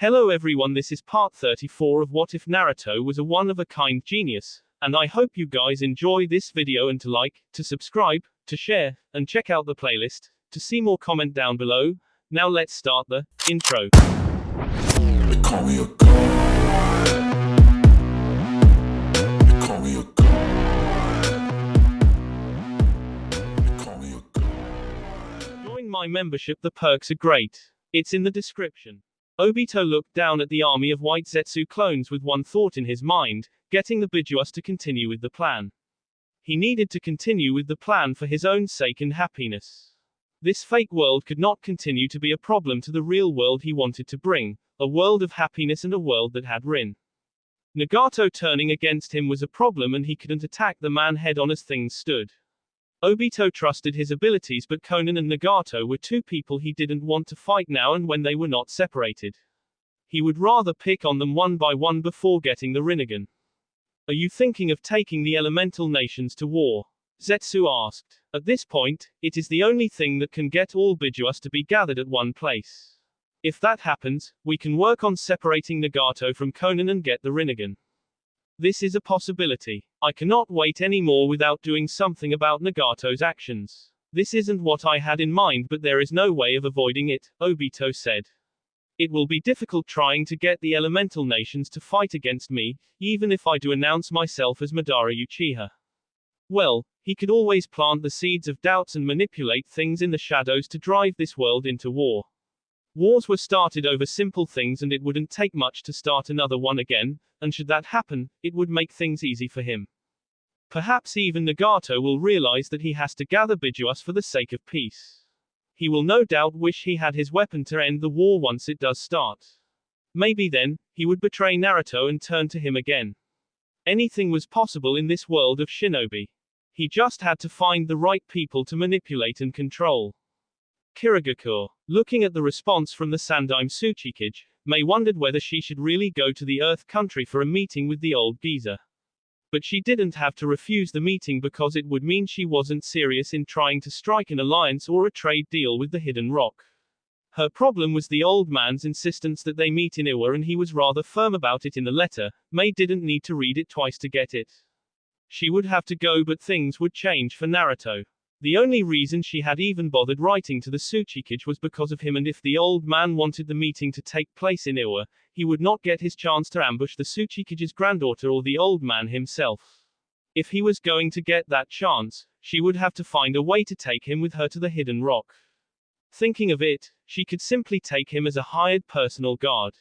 Hello everyone, this is part 34 of What If Naruto Was a One-of-a-Kind Genius, and I hope you guys enjoy this video and to like, to subscribe, to share, and check out the playlist, to see more comment down below. Now let's start the intro. They call me a god. They call me a god. They call me a god. Join my membership, the perks are great. It's in the description. Obito looked down at the army of white Zetsu clones with one thought in his mind: getting the Bijuas to continue with the plan. He needed to continue with the plan for his own sake and happiness. This fake world could not continue to be a problem to the real world he wanted to bring, a world of happiness and a world that had Rin. Nagato turning against him was a problem and he couldn't attack the man head-on as things stood. Obito trusted his abilities, but Konan and Nagato were two people he didn't want to fight now and when they were not separated. He would rather pick on them one by one before getting the Rinnegan. Are you thinking of taking the elemental nations to war? Zetsu asked. At this point, it is the only thing that can get all Bijuas to be gathered at one place. If that happens, we can work on separating Nagato from Konan and get the Rinnegan. This is a possibility. I cannot wait anymore without doing something about Nagato's actions. This isn't what I had in mind, but there is no way of avoiding it, Obito said. It will be difficult trying to get the elemental nations to fight against me, even if I do announce myself as Madara Uchiha. Well, he could always plant the seeds of doubts and manipulate things in the shadows to drive this world into war. Wars were started over simple things and it wouldn't take much to start another one again, and should that happen, it would make things easy for him. Perhaps even Nagato will realize that he has to gather Bijuas for the sake of peace. He will no doubt wish he had his weapon to end the war once it does start. Maybe then, he would betray Naruto and turn to him again. Anything was possible in this world of shinobi. He just had to find the right people to manipulate and control. Kirigakure. Looking at the response from the Sandaime Tsuchikage, Mei wondered whether she should really go to the Earth Country for a meeting with the old geezer. But she didn't have to refuse the meeting because it would mean she wasn't serious in trying to strike an alliance or a trade deal with the Hidden Rock. Her problem was the old man's insistence that they meet in Iwa, and he was rather firm about it in the letter. Mei didn't need to read it twice to get it. She would have to go, but things would change for Naruto. The only reason she had even bothered writing to the Tsuchikage was because of him, and if the old man wanted the meeting to take place in Iwa, he would not get his chance to ambush the Tsuchikage's granddaughter or the old man himself. If he was going to get that chance, she would have to find a way to take him with her to the Hidden Rock. Thinking of it, she could simply take him as a hired personal guard.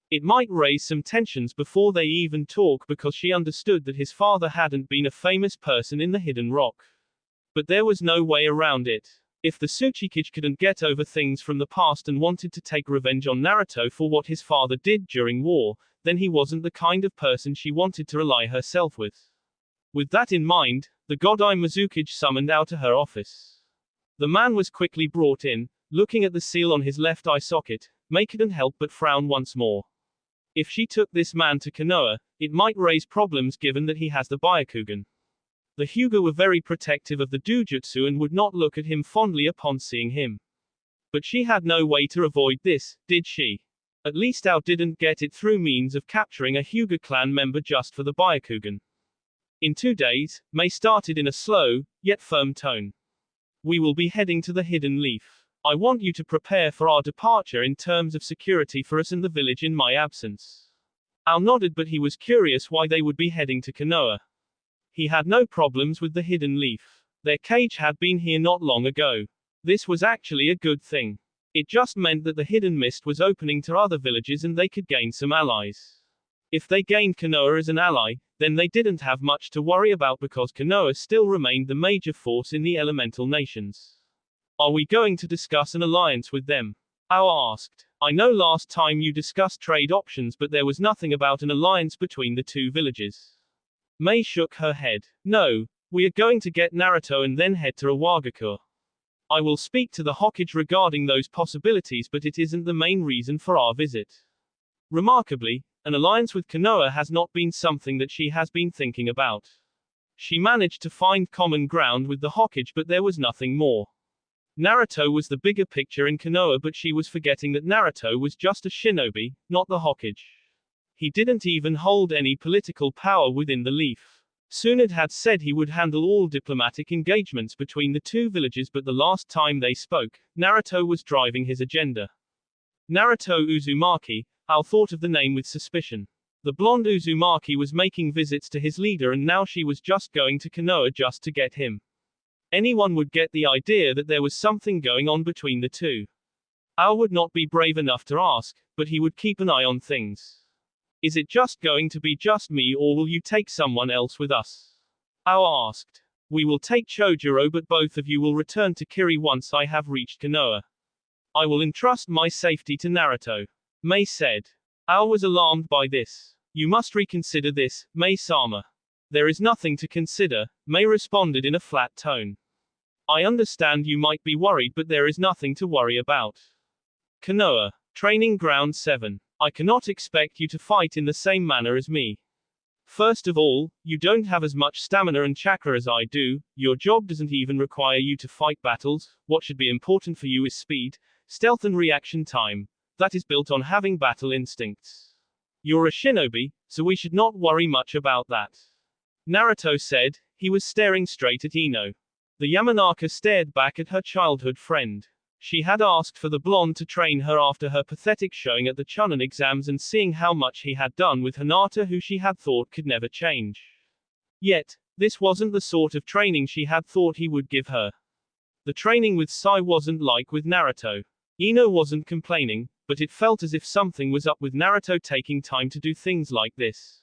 It might raise some tensions before they even talk, because she understood that his father hadn't been a famous person in the Hidden Rock. But there was no way around it. If the Tsuchikage couldn't get over things from the past and wanted to take revenge on Naruto for what his father did during war, then he wasn't the kind of person she wanted to ally herself with. With that in mind, the Godai Mizukage summoned out to her office. The man was quickly brought in. Looking at the seal on his left eye socket, Mei couldn't help but frown once more. If she took this man to Konoha, it might raise problems given that he has the Byakugan. The Hyuga were very protective of the Dojutsu and would not look at him fondly upon seeing him. But she had no way to avoid this, did she? At least Ao didn't get it through means of capturing a Hyuga clan member just for the Byakugan. In 2 days, Mei started in a slow, yet firm tone. We will be heading to the Hidden Leaf. I want you to prepare for our departure in terms of security for us and the village in my absence. Ao nodded, but he was curious why they would be heading to Konoha. He had no problems with the Hidden Leaf. Their cage had been here not long ago. This was actually a good thing. It just meant that the Hidden Mist was opening to other villages and they could gain some allies. If they gained Konoha as an ally, then they didn't have much to worry about because Konoha still remained the major force in the elemental nations. Are we going to discuss an alliance with them? Ao asked. I know last time you discussed trade options, but there was nothing about an alliance between the two villages. Mei shook her head. No, we are going to get Naruto and then head to Iwagakure. I will speak to the Hokage regarding those possibilities, but it isn't the main reason for our visit. Remarkably, an alliance with Konoha has not been something that she has been thinking about. She managed to find common ground with the Hokage, but there was nothing more. Naruto was the bigger picture in Konoha, but she was forgetting that Naruto was just a shinobi, not the Hokage. He didn't even hold any political power within the Leaf. Tsunade had said he would handle all diplomatic engagements between the two villages, but the last time they spoke, Naruto was driving his agenda. Naruto Uzumaki, Al thought of the name with suspicion. The blonde Uzumaki was making visits to his leader, and now she was just going to Konoha just to get him. Anyone would get the idea that there was something going on between the two. Al would not be brave enough to ask, but he would keep an eye on things. Is it just going to be just me, or will you take someone else with us? Ao asked. We will take Chojuro, but both of you will return to Kiri once I have reached Konoha. I will entrust my safety to Naruto. Mei said. Ao was alarmed by this. You must reconsider this, Mei-sama. There is nothing to consider, Mei responded in a flat tone. I understand you might be worried, but there is nothing to worry about. Konoha. Training Ground 7. I cannot expect you to fight in the same manner as me. First of all, you don't have as much stamina and chakra as I do, your job doesn't even require you to fight battles, what should be important for you is speed, stealth and reaction time, that is built on having battle instincts. You're a shinobi, so we should not worry much about that. Naruto said, he was staring straight at Ino. The Yamanaka stared back at her childhood friend. She had asked for the blonde to train her after her pathetic showing at the Chunin exams, and seeing how much he had done with Hinata, who she had thought could never change. Yet, this wasn't the sort of training she had thought he would give her. The training with Sai wasn't like with Naruto. Ino wasn't complaining, but it felt as if something was up with Naruto taking time to do things like this.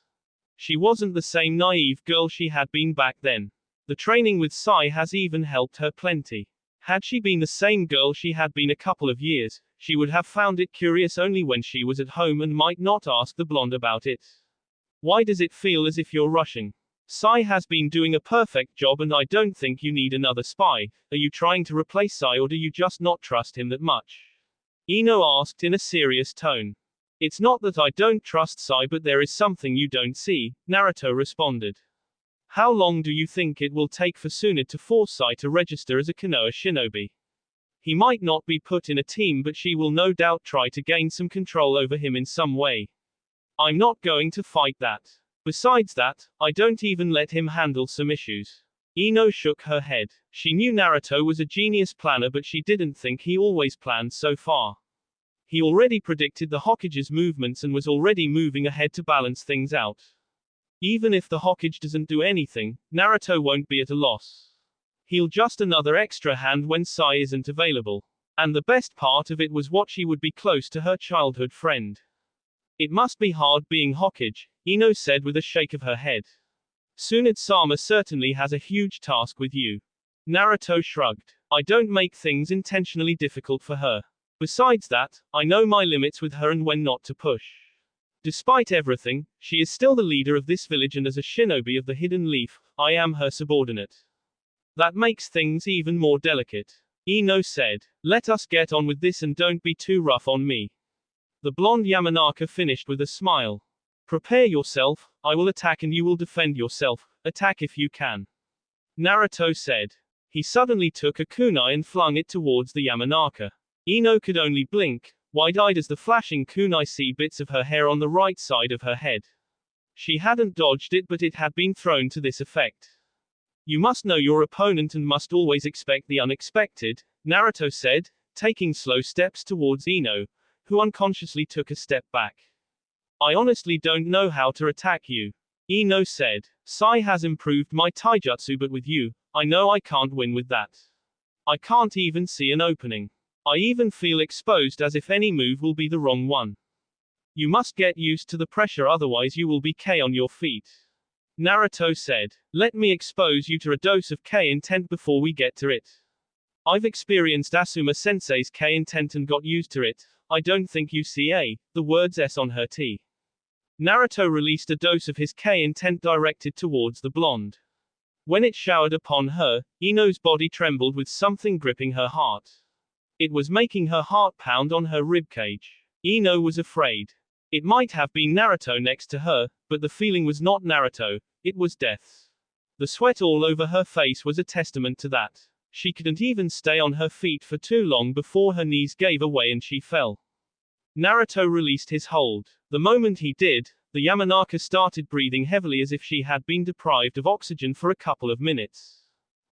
She wasn't the same naive girl she had been back then. The training with Sai has even helped her plenty. Had she been the same girl she had been a couple of years, she would have found it curious only when she was at home and might not ask the blonde about it. Why does it feel as if you're rushing? Sai has been doing a perfect job, and I don't think you need another spy. Are you trying to replace Sai, or do you just not trust him that much? Ino asked in a serious tone. It's not that I don't trust Sai, but there is something you don't see, Naruto responded. How long do you think it will take for Tsunade to force Sai to register as a Konoha shinobi? He might not be put in a team, but she will no doubt try to gain some control over him in some way. I'm not going to fight that. Besides that, I don't even let him handle some issues. Ino shook her head. She knew Naruto was a genius planner, but she didn't think he always planned so far. He already predicted the Hokage's movements and was already moving ahead to balance things out. Even if the Hokage doesn't do anything, Naruto won't be at a loss. He'll just another extra hand when Sai isn't available. And the best part of it was what she would be close to her childhood friend. It must be hard being Hokage, Ino said with a shake of her head. Tsunade-sama certainly has a huge task with you. Naruto shrugged. I don't make things intentionally difficult for her. Besides that, I know my limits with her and when not to push. Despite everything, she is still the leader of this village, and as a shinobi of the Hidden Leaf, I am her subordinate. That makes things even more delicate. Ino said. Let us get on with this and don't be too rough on me. The blonde Yamanaka finished with a smile. Prepare yourself, I will attack and you will defend yourself, attack if you can. Naruto said. He suddenly took a kunai and flung it towards the Yamanaka. Ino could only blink, wide-eyed as the flashing kunai see bits of her hair on the right side of her head. She hadn't dodged it, but it had been thrown to this effect. You must know your opponent and must always expect the unexpected, Naruto said, taking slow steps towards Ino, who unconsciously took a step back. I honestly don't know how to attack you. Ino said. Sai has improved my taijutsu, but with you, I know I can't win with that. I can't even see an opening. I even feel exposed, as if any move will be the wrong one. You must get used to the pressure, otherwise you will be K on your feet. Naruto said. Let me expose you to a dose of K intent before we get to it. I've experienced Asuma sensei's K intent and got used to it. I don't think you see the words S on her T. Naruto released a dose of his K intent directed towards the blonde. When it showered upon her, Ino's body trembled with something gripping her heart. It was making her heart pound on her ribcage. Ino was afraid. It might have been Naruto next to her, but the feeling was not Naruto, it was death. The sweat all over her face was a testament to that. She couldn't even stay on her feet for too long before her knees gave away and she fell. Naruto released his hold. The moment he did, the Yamanaka started breathing heavily as if she had been deprived of oxygen for a couple of minutes.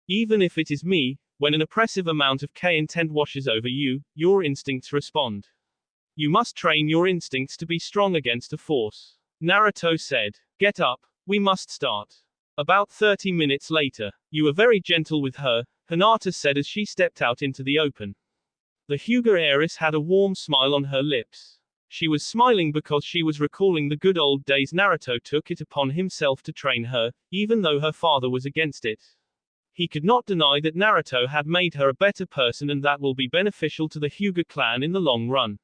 Even if it is me, when an oppressive amount of K-intent washes over you, your instincts respond. You must train your instincts to be strong against a force. Naruto said. Get up, we must start. About 30 minutes later. You were very gentle with her, Hinata said as she stepped out into the open. The Hyuga heiress had a warm smile on her lips. She was smiling because she was recalling the good old days Naruto took it upon himself to train her, even though her father was against it. He could not deny that Naruto had made her a better person and that will be beneficial to the Hyuga clan in the long run.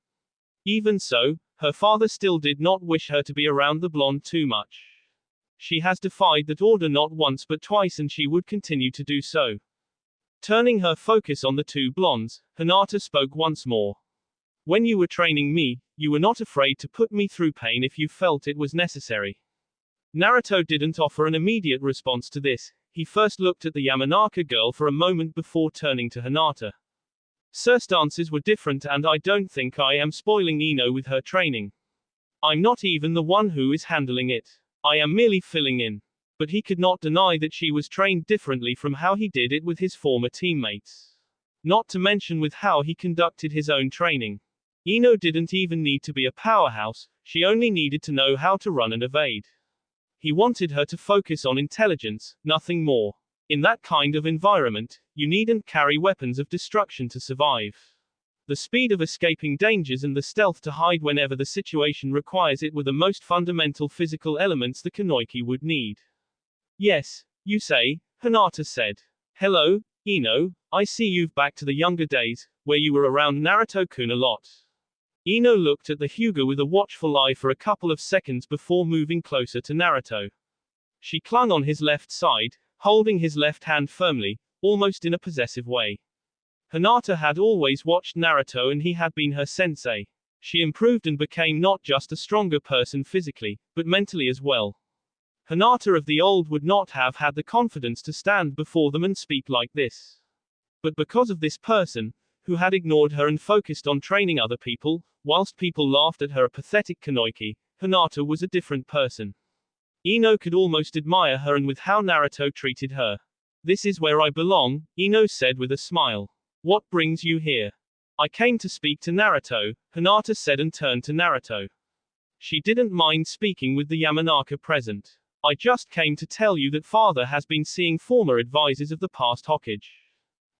Even so, her father still did not wish her to be around the blonde too much. She has defied that order not once but twice and she would continue to do so. Turning her focus on the two blondes, Hinata spoke once more. When you were training me, you were not afraid to put me through pain if you felt it was necessary. Naruto didn't offer an immediate response to this. He first looked at the Yamanaka girl for a moment before turning to Hinata. Circumstances were different and I don't think I am spoiling Ino with her training. I'm not even the one who is handling it. I am merely filling in. But he could not deny that she was trained differently from how he did it with his former teammates. Not to mention with how he conducted his own training. Ino didn't even need to be a powerhouse, she only needed to know how to run and evade. He wanted her to focus on intelligence, nothing more. In that kind of environment, you needn't carry weapons of destruction to survive. The speed of escaping dangers and the stealth to hide whenever the situation requires it were the most fundamental physical elements the Kunoichi would need. Yes, you say, Hinata said. Hello, Ino, I see you've back to the younger days, where you were around Naruto-kun a lot. Ino looked at the Hyuga with a watchful eye for a couple of seconds before moving closer to Naruto. She clung on his left side, holding his left hand firmly, almost in a possessive way. Hinata had always watched Naruto and he had been her sensei. She improved and became not just a stronger person physically, but mentally as well. Hinata of the old would not have had the confidence to stand before them and speak like this. But because of this person, who had ignored her and focused on training other people, whilst people laughed at her a pathetic Kunoichi, Hinata was a different person. Ino could almost admire her and with how Naruto treated her. This is where I belong, Ino said with a smile. What brings you here? I came to speak to Naruto, Hinata said and turned to Naruto. She didn't mind speaking with the Yamanaka present. I just came to tell you that father has been seeing former advisors of the past Hokage.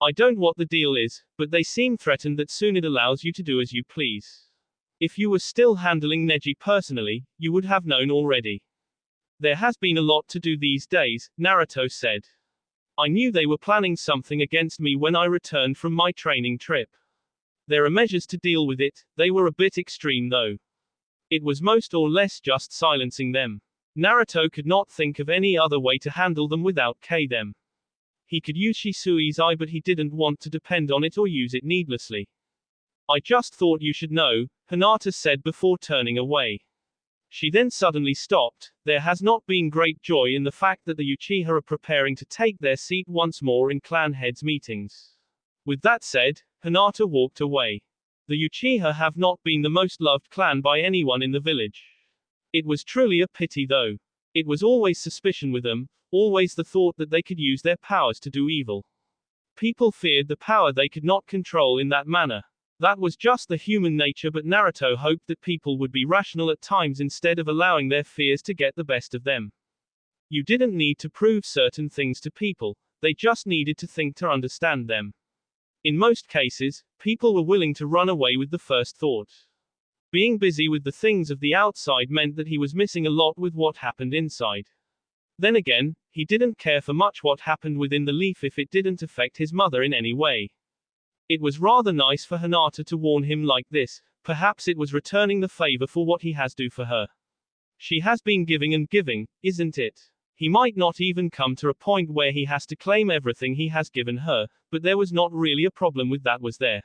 I don't know what the deal is, but they seem threatened that soon it allows you to do as you please. If you were still handling Neji personally, you would have known already. There has been a lot to do these days, Naruto said. I knew they were planning something against me when I returned from my training trip. There are measures to deal with it, they were a bit extreme though. It was most or less just silencing them. Naruto could not think of any other way to handle them without them. He could use Shisui's eye but he didn't want to depend on it or use it needlessly. I just thought you should know, Hinata said before turning away. She then suddenly stopped. There has not been great joy in the fact that the Uchiha are preparing to take their seat once more in clan heads meetings. With that said, Hinata walked away. The Uchiha have not been the most loved clan by anyone in the village. It was truly a pity though. It was always suspicion with them, always the thought that they could use their powers to do evil. People feared the power they could not control in that manner. That was just the human nature but Naruto hoped that people would be rational at times instead of allowing their fears to get the best of them. You didn't need to prove certain things to people, they just needed to think to understand them. In most cases, people were willing to run away with the first thought. Being busy with the things of the outside meant that he was missing a lot with what happened inside. Then again, he didn't care for much what happened within the leaf if it didn't affect his mother in any way. It was rather nice for Hinata to warn him like this, perhaps it was returning the favor for what he has do for her. She has been giving and giving, isn't it? He might not even come to a point where he has to claim everything he has given her, but there was not really a problem with that was there.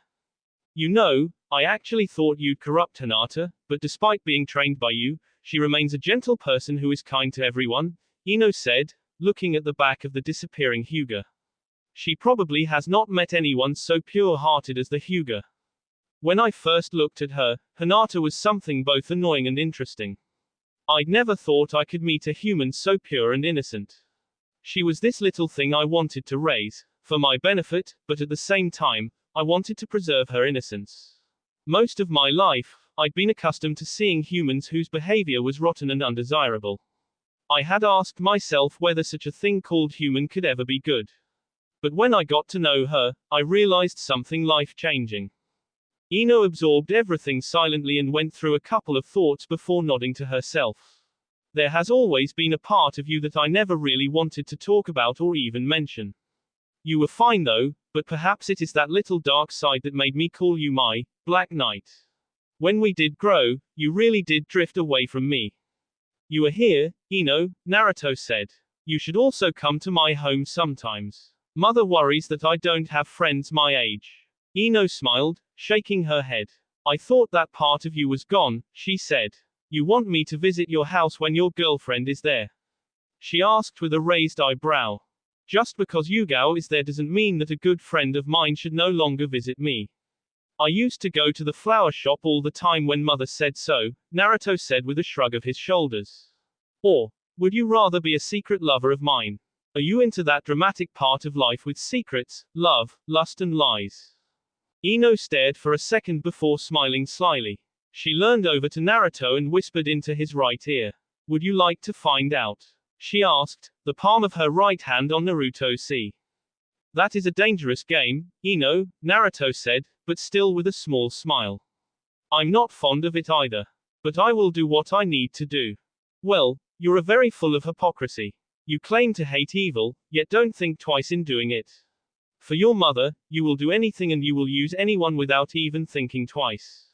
You know, I actually thought you'd corrupt Hinata, but despite being trained by you, she remains a gentle person who is kind to everyone, Ino said, looking at the back of the disappearing Hyuga. She probably has not met anyone so pure-hearted as the Hyuga. When I first looked at her, Hinata was something both annoying and interesting. I'd never thought I could meet a human so pure and innocent. She was this little thing I wanted to raise, for my benefit, but at the same time, I wanted to preserve her innocence. Most of my life, I'd been accustomed to seeing humans whose behavior was rotten and undesirable. I had asked myself whether such a thing called human could ever be good. But when I got to know her, I realized something life-changing. Ino absorbed everything silently and went through a couple of thoughts before nodding to herself. There has always been a part of you that I never really wanted to talk about or even mention. You were fine though, but perhaps it is that little dark side that made me call you my Black Knight. When we did grow, you really did drift away from me. You are here, Ino, Naruto said. You should also come to my home sometimes. Mother worries that I don't have friends my age. Ino smiled, shaking her head. I thought that part of you was gone, she said. You want me to visit your house when your girlfriend is there? She asked with a raised eyebrow. Just because Yugao is there doesn't mean that a good friend of mine should no longer visit me. I used to go to the flower shop all the time when mother said so, Naruto said with a shrug of his shoulders. Or, would you rather be a secret lover of mine? Are you into that dramatic part of life with secrets, love, lust and lies? Ino stared for a second before smiling slyly. She leaned over to Naruto and whispered into his right ear. Would you like to find out? She asked, the palm of her right hand on Naruto's C. That is a dangerous game, Ino, Naruto said, but still with a small smile. I'm not fond of it either. But I will do what I need to do. Well, you're very full of hypocrisy. You claim to hate evil, yet don't think twice in doing it. For your mother, you will do anything and you will use anyone without even thinking twice.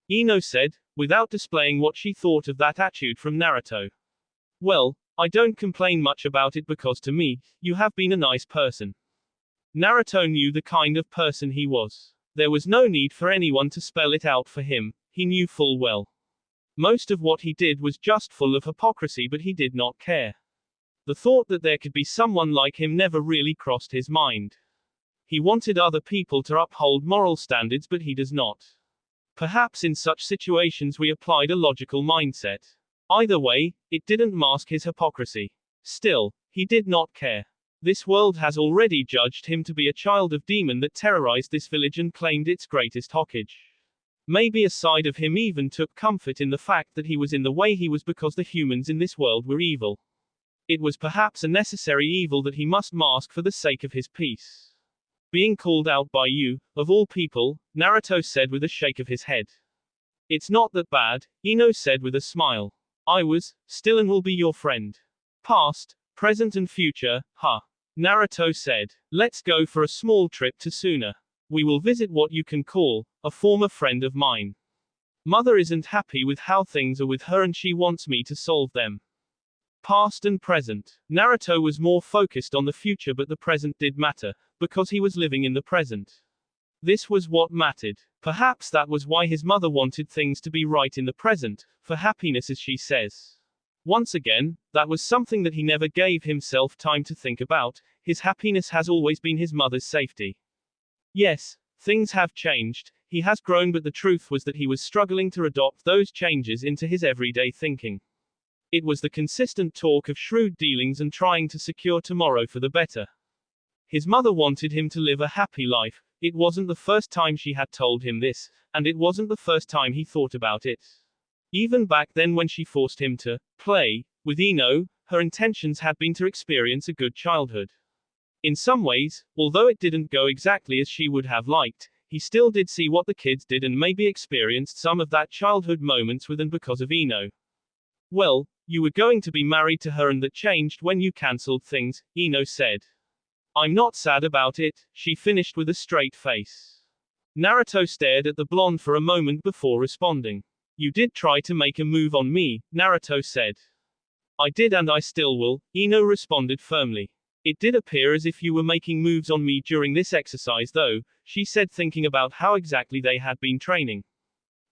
Ino said, without displaying what she thought of that attitude from Naruto. Well, I don't complain much about it because to me, you have been a nice person. Naruto knew the kind of person he was. There was no need for anyone to spell it out for him, he knew full well. Most of what he did was just full of hypocrisy, but he did not care. The thought that there could be someone like him never really crossed his mind. He wanted other people to uphold moral standards, but he does not. Perhaps in such situations we applied a logical mindset. Either way, it didn't mask his hypocrisy. Still, he did not care. This world has already judged him to be a child of demon that terrorized this village and claimed its greatest hokage. Maybe a side of him even took comfort in the fact that he was in the way he was because the humans in this world were evil. It was perhaps a necessary evil that he must mask for the sake of his peace. Being called out by you, of all people, Naruto said with a shake of his head. It's not that bad, Ino said with a smile. I was, still and will be your friend. Past, present and future, huh? Naruto said. Let's go for a small trip to Suna. We will visit what you can call, a former friend of mine. Mother isn't happy with how things are with her and she wants me to solve them. Past and present. Naruto was more focused on the future, but the present did matter, because he was living in the present. This was what mattered. Perhaps that was why his mother wanted things to be right in the present, for happiness as she says. Once again, that was something that he never gave himself time to think about. His happiness has always been his mother's safety. Yes, things have changed, he has grown, but the truth was that he was struggling to adopt those changes into his everyday thinking. It was the consistent talk of shrewd dealings and trying to secure tomorrow for the better. His mother wanted him to live a happy life. It wasn't the first time she had told him this, and it wasn't the first time he thought about it. Even back then when she forced him to play with Ino, her intentions had been to experience a good childhood. In some ways, although it didn't go exactly as she would have liked, he still did see what the kids did and maybe experienced some of that childhood moments with and because of Ino. Well, you were going to be married to her and that changed when you cancelled things, Ino said. I'm not sad about it, she finished with a straight face. Naruto stared at the blonde for a moment before responding. You did try to make a move on me, Naruto said. I did and I still will, Ino responded firmly. It did appear as if you were making moves on me during this exercise though, she said, thinking about how exactly they had been training.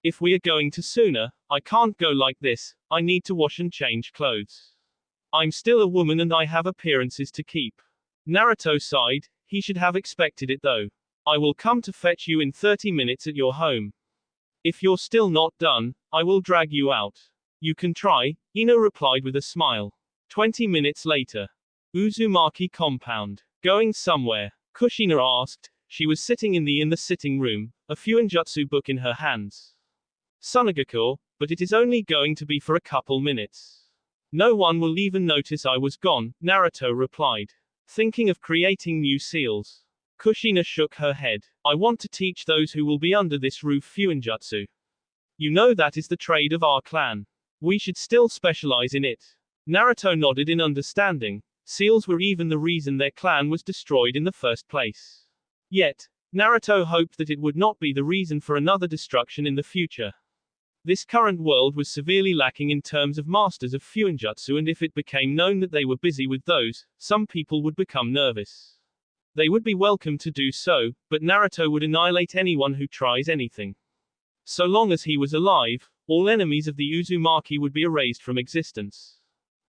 If we are going to Suna, I can't go like this, I need to wash and change clothes. I'm still a woman and I have appearances to keep. Naruto sighed, He should have expected it though. I will come to fetch you in 30 minutes at your home. If you're still not done, I will drag you out. You can try, Ino replied with a smile. 20 minutes later. Uzumaki compound. Going somewhere? Kushina asked. She was sitting in the sitting room, a Fuinjutsu book in her hands. Sunagako, but it is only going to be for a couple minutes. No one will even notice I was gone, Naruto replied. Thinking of creating new seals. Kushina shook her head. I want to teach those who will be under this roof Fuinjutsu. You know that is the trade of our clan. We should still specialize in it. Naruto nodded in understanding. Seals were even the reason their clan was destroyed in the first place. Yet, Naruto hoped that it would not be the reason for another destruction in the future. This current world was severely lacking in terms of masters of Fuinjutsu, and if it became known that they were busy with those, some people would become nervous. They would be welcome to do so, but Naruto would annihilate anyone who tries anything. So long as he was alive, all enemies of the Uzumaki would be erased from existence.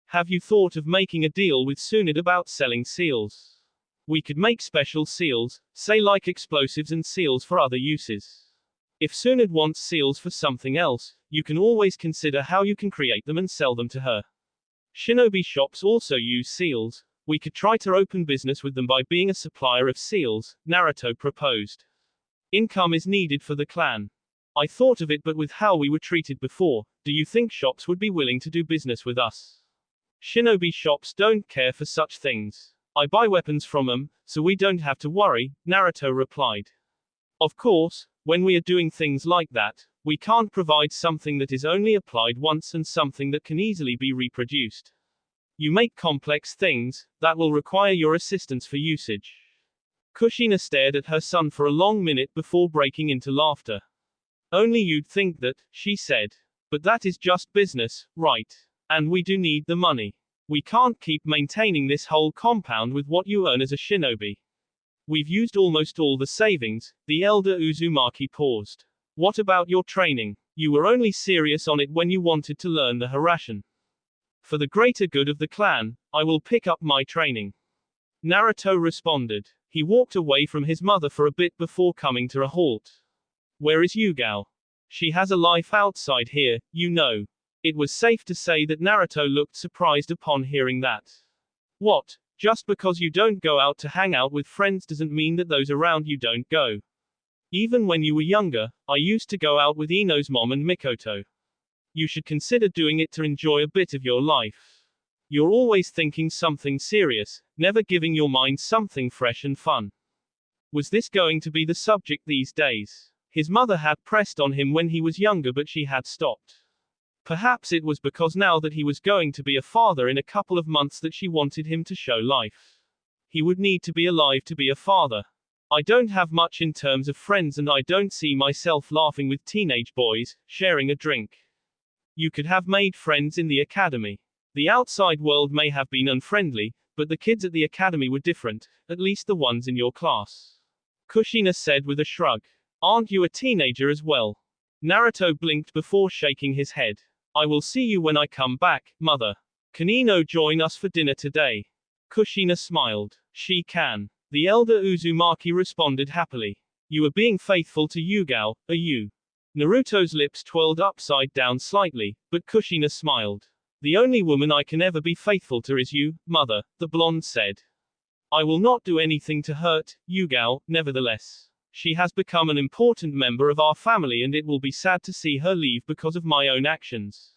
Have you thought of making a deal with Tsunade about selling seals? We could make special seals, say like explosives and seals for other uses. If Tsunade wants seals for something else, you can always consider how you can create them and sell them to her. Shinobi shops also use seals. We could try to open business with them by being a supplier of seals, Naruto proposed. Income is needed for the clan. I thought of it, but with how we were treated before, do you think shops would be willing to do business with us? Shinobi shops don't care for such things. I buy weapons from them, so we don't have to worry, Naruto replied. Of course, when we are doing things like that, we can't provide something that is only applied once and something that can easily be reproduced. You make complex things, that will require your assistance for usage. Kushina stared at her son for a long minute before breaking into laughter. Only you'd think that, she said. But that is just business, right? And we do need the money. We can't keep maintaining this whole compound with what you earn as a shinobi. We've used almost all the savings, the elder Uzumaki paused. What about your training? You were only serious on it when you wanted to learn the Harashin. For the greater good of the clan, I will pick up my training. Naruto responded. He walked away from his mother for a bit before coming to a halt. Where is Yugao? She has a life outside here, you know. It was safe to say that Naruto looked surprised upon hearing that. What? Just because you don't go out to hang out with friends doesn't mean that those around you don't go. Even when you were younger, I used to go out with Ino's mom and Mikoto. You should consider doing it to enjoy a bit of your life. You're always thinking something serious, never giving your mind something fresh and fun. Was this going to be the subject these days? His mother had pressed on him when he was younger, but she had stopped. Perhaps it was because now that he was going to be a father in a couple of months that she wanted him to show life. He would need to be alive to be a father. I don't have much in terms of friends, and I don't see myself laughing with teenage boys, sharing a drink. You could have made friends in the academy. The outside world may have been unfriendly, but the kids at the academy were different, at least the ones in your class. Kushina said with a shrug. Aren't you a teenager as well? Naruto blinked before shaking his head. I will see you when I come back, mother. Can Ino join us for dinner today? Kushina smiled. She can. The elder Uzumaki responded happily. You are being faithful to Yugao, are you? Naruto's lips twirled upside down slightly, but Kushina smiled. The only woman I can ever be faithful to is you, mother, the blonde said. I will not do anything to hurt Yugao, nevertheless. She has become an important member of our family, and it will be sad to see her leave because of my own actions.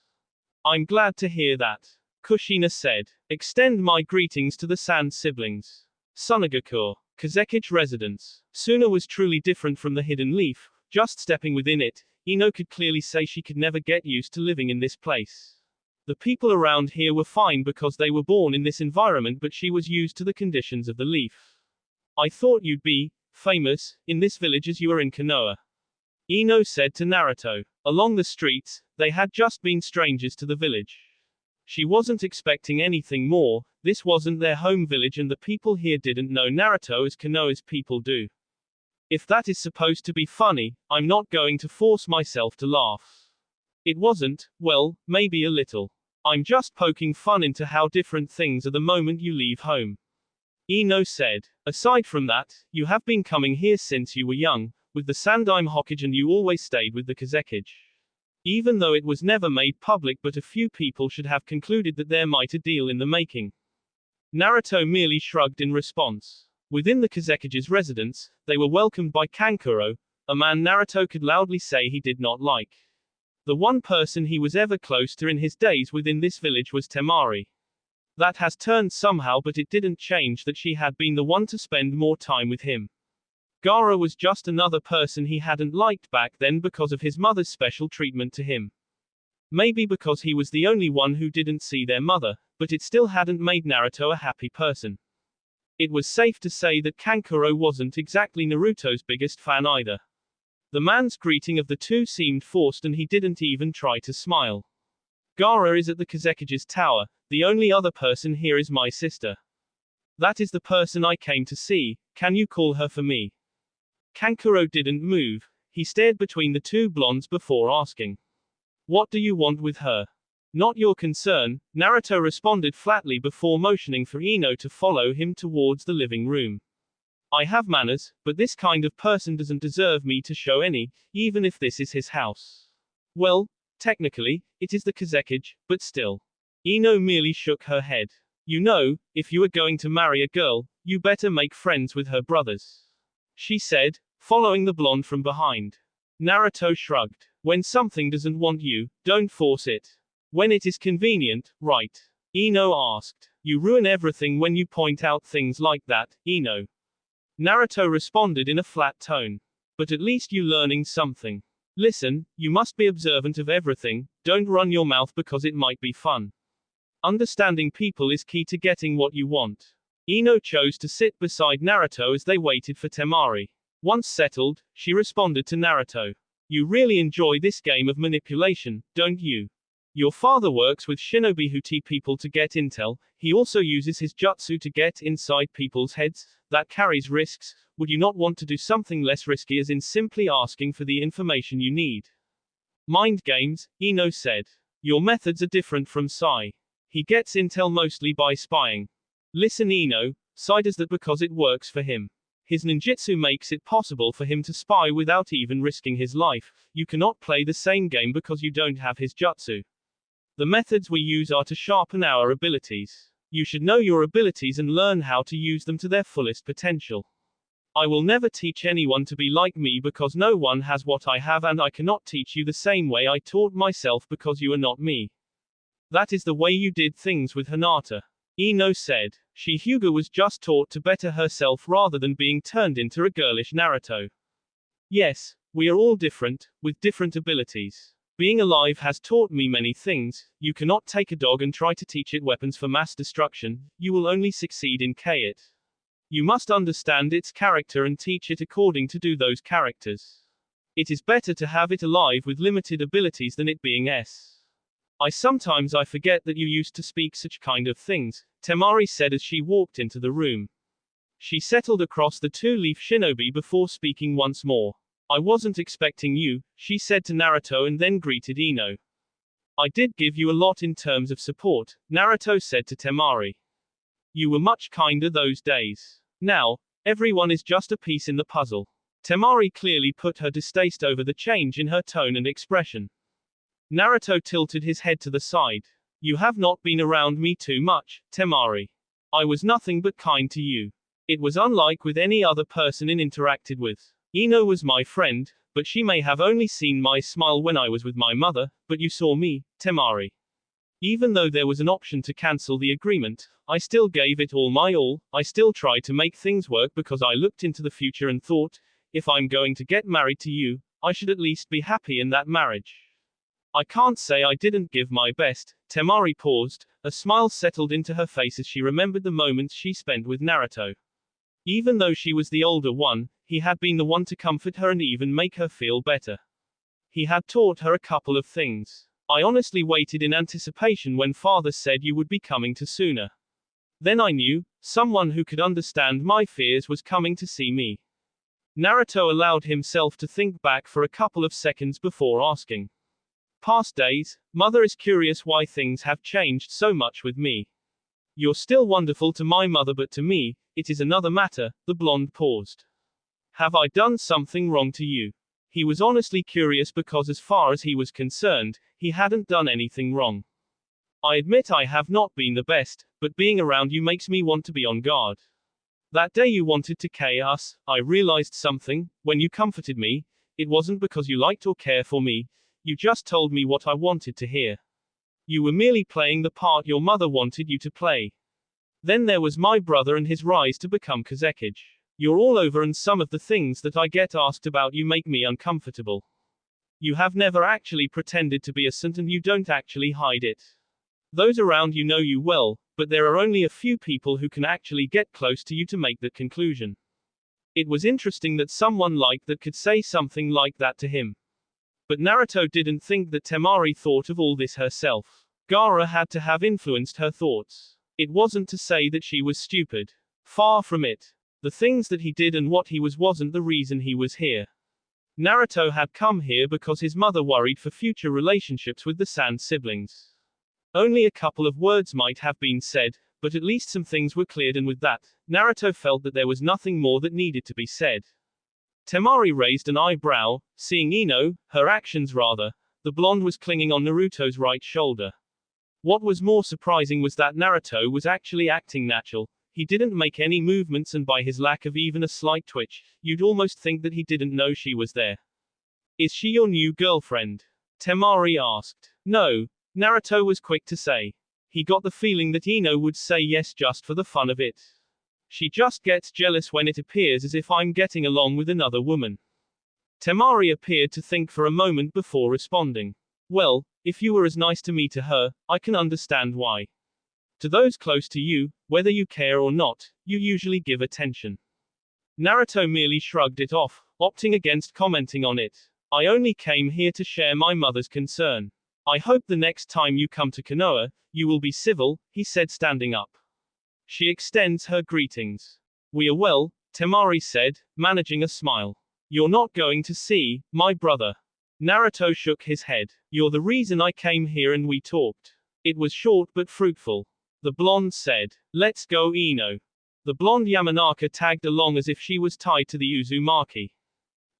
I'm glad to hear that. Kushina said. Extend my greetings to the Sand siblings. Sunagako. Kazekage residence. Suna was truly different from the hidden leaf. Just stepping within it, Ino could clearly say she could never get used to living in this place. The people around here were fine because they were born in this environment, but she was used to the conditions of the leaf. I thought you'd be famous in this village as you are in Konoha. Ino said to Naruto. Along the streets, they had just been strangers to the village. She wasn't expecting anything more. This wasn't their home village, and the people here didn't know Naruto as Konoha's people do. If that is supposed to be funny, I'm not going to force myself to laugh. It wasn't, well, maybe a little. I'm just poking fun into how different things are the moment you leave home. Ino said. Aside from that, you have been coming here since you were young, with the Sandaime Hokage, and you always stayed with the Kazekage. Even though it was never made public, but a few people should have concluded that there might a deal in the making. Naruto merely shrugged in response. Within the Kazekage's residence, they were welcomed by Kankuro, a man Naruto could loudly say he did not like. The one person he was ever close to in his days within this village was Temari. That has turned somehow, but it didn't change that she had been the one to spend more time with him. Gaara was just another person he hadn't liked back then because of his mother's special treatment to him. Maybe because he was the only one who didn't see their mother, but it still hadn't made Naruto a happy person. It was safe to say that Kankuro wasn't exactly Naruto's biggest fan either. The man's greeting of the two seemed forced, and he didn't even try to smile. Gaara is at the Kazekage's tower. The only other person here is my sister. That is the person I came to see. Can you call her for me? Kankuro didn't move. He stared between the two blondes before asking. What do you want with her? Not your concern, Naruto responded flatly before motioning for Ino to follow him towards the living room. I have manners, but this kind of person doesn't deserve me to show any, even if this is his house. Well, technically, it is the Kazekage, but still. Ino merely shook her head. You know, if you are going to marry a girl, you better make friends with her brothers. She said, following the blonde from behind. Naruto shrugged. When something doesn't want you, don't force it. When it is convenient, right? Ino asked. You ruin everything when you point out things like that, Ino. Naruto responded in a flat tone. But at least you learning something. Listen, you must be observant of everything, don't run your mouth because it might be fun. Understanding people is key to getting what you want. Ino chose to sit beside Naruto as they waited for Temari. Once settled, she responded to Naruto. You really enjoy this game of manipulation, don't you? Your father works with shinobi who teach people to get intel. He also uses his jutsu to get inside people's heads. That carries risks. Would you not want to do something less risky, as in simply asking for the information you need? Mind games, Ino said. Your methods are different from Sai. He gets intel mostly by spying. Listen, Ino, Sai does that because it works for him. His ninjutsu makes it possible for him to spy without even risking his life. You cannot play the same game because you don't have his jutsu. The methods we use are to sharpen our abilities. You should know your abilities and learn how to use them to their fullest potential. I will never teach anyone to be like me because no one has what I have, and I cannot teach you the same way I taught myself because you are not me. That is the way you did things with Hinata. Ino said. Hyuga was just taught to better herself rather than being turned into a girlish Naruto. Yes, we are all different, with different abilities. Being alive has taught me many things. You cannot take a dog and try to teach it weapons for mass destruction. You will only succeed in it. You must understand its character and teach it according to do those characters. It is better to have it alive with limited abilities than it being Sometimes I forget that you used to speak such kind of things, Temari said as she walked into the room. She settled across the two-leaf shinobi before speaking once more. I wasn't expecting you, she said to Naruto and then greeted Ino. I did give you a lot in terms of support, Naruto said to Temari. You were much kinder those days. Now, everyone is just a piece in the puzzle. Temari clearly put her distaste over the change in her tone and expression. Naruto tilted his head to the side. You have not been around me too much, Temari. I was nothing but kind to you. It was unlike with any other person I interacted with. Ino was my friend, but she may have only seen my smile when I was with my mother, but you saw me, Temari. Even though there was an option to cancel the agreement, I still gave it all my all. I still tried to make things work because I looked into the future and thought, if I'm going to get married to you, I should at least be happy in that marriage. I can't say I didn't give my best. Temari paused, a smile settled into her face as she remembered the moments she spent with Naruto. Even though she was the older one, he had been the one to comfort her and even make her feel better. He had taught her a couple of things. I honestly waited in anticipation when father said you would be coming to sooner. Then I knew, someone who could understand my fears was coming to see me. Naruto allowed himself to think back for a couple of seconds before asking. Past days, mother is curious why things have changed so much with me. You're still wonderful to my mother, but to me, It is another matter. The blonde paused. Have I done something wrong to you? He was honestly curious because as far as he was concerned, he hadn't done anything wrong. I admit I have not been the best, but being around you makes me want to be on guard. That day you wanted to kill us, I realized something, when you comforted me. It wasn't because you liked or care for me, you just told me what I wanted to hear. You were merely playing the part your mother wanted you to play. Then there was my brother and his rise to become Kazekage. You're all over and some of the things that I get asked about you make me uncomfortable. You have never actually pretended to be a saint and you don't actually hide it. Those around you know you well, but there are only a few people who can actually get close to you to make that conclusion. It was interesting that someone like that could say something like that to him. But Naruto didn't think that Temari thought of all this herself. Gaara had to have influenced her thoughts. It wasn't to say that she was stupid. Far from it. The things that he did and what he was wasn't the reason he was here. Naruto had come here because his mother worried for future relationships with the Sand siblings. Only a couple of words might have been said, but at least some things were cleared, and with that, Naruto felt that there was nothing more that needed to be said. Temari raised an eyebrow, seeing her actions rather. The blonde was clinging on Naruto's right shoulder. What was more surprising was that Naruto was actually acting natural. He didn't make any movements, and by his lack of even a slight twitch, you'd almost think that he didn't know she was there. Is she your new girlfriend? Temari asked. No, Naruto was quick to say. He got the feeling that would say yes just for the fun of it. She just gets jealous when it appears as if I'm getting along with another woman. Temari appeared to think for a moment before responding. Well, if you were as nice to me to her, I can understand why. To those close to you, whether you care or not, you usually give attention. Naruto merely shrugged it off, opting against commenting on it. I only came here to share my mother's concern. I hope the next time you come to Konoha, you will be civil, he said, standing up. She extends her greetings. We are well, Temari said, managing a smile. You're not going to see my brother. Naruto shook his head. You're the reason I came here and we talked. It was short but fruitful. The blonde said. Let's go, Ino. The blonde Yamanaka tagged along as if she was tied to the Uzumaki.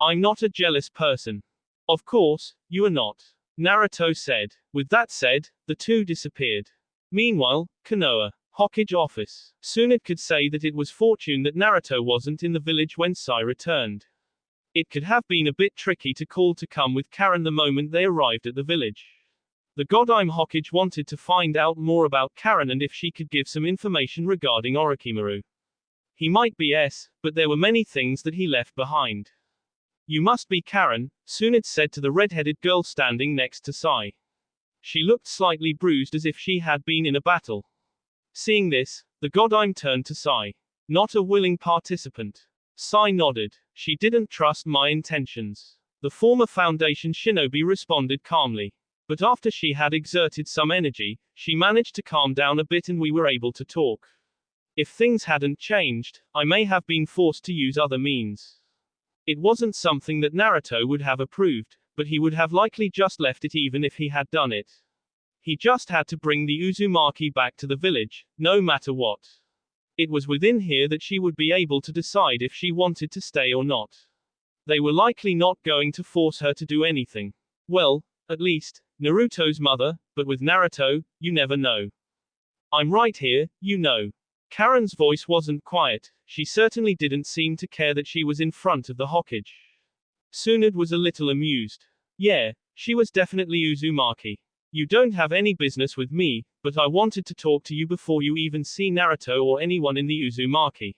I'm not a jealous person. Of course, you are not. Naruto said. With that said, the two disappeared. Meanwhile, Konoha. Hokage office. Tsunade could say that it was fortune that Naruto wasn't in the village when Sai returned. It could have been a bit tricky to call to come with Karen the moment they arrived at the village. The Godime Hokage wanted to find out more about Karen and if she could give some information regarding Orochimaru. He might be but there were many things that he left behind. You must be Karen, Tsunade said to the red-headed girl standing next to Sai. She looked slightly bruised as if she had been in a battle. Seeing this, the Godime turned to Sai. Not a willing participant. Sai nodded. She didn't trust my intentions. The former Foundation shinobi responded calmly. But after she had exerted some energy, she managed to calm down a bit and we were able to talk. If things hadn't changed, I may have been forced to use other means. It wasn't something that Naruto would have approved, but he would have likely just left it even if he had done it. He just had to bring the Uzumaki back to the village, no matter what. It was within here that she would be able to decide if she wanted to stay or not. They were likely not going to force her to do anything. Well, at least, Naruto's mother, but with Naruto, you never know. I'm right here, you know. Karen's voice wasn't quiet, she certainly didn't seem to care that she was in front of the Hokage. Tsunade was a little amused. Yeah, she was definitely Uzumaki. You don't have any business with me, but I wanted to talk to you before you even see Naruto or anyone in the Uzumaki.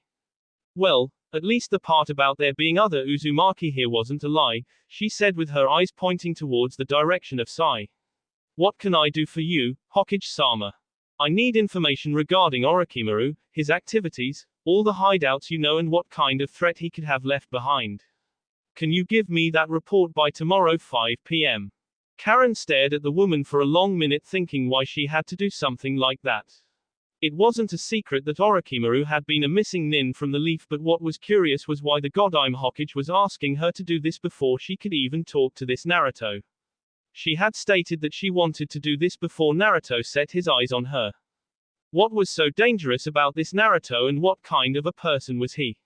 Well, at least the part about there being other Uzumaki here wasn't a lie, she said with her eyes pointing towards the direction of Sai. What can I do for you, Hokage-sama? I need information regarding Orochimaru, his activities, all the hideouts you know and what kind of threat he could have left behind. Can you give me that report by tomorrow 5 p.m.? Karen stared at the woman for a long minute thinking why she had to do something like that. It wasn't a secret that Orochimaru had been a missing nin from the leaf, but what was curious was why the Godime Hokage was asking her to do this before she could even talk to this Naruto. She had stated that she wanted to do this before Naruto set his eyes on her. What was so dangerous about this Naruto and what kind of a person was he?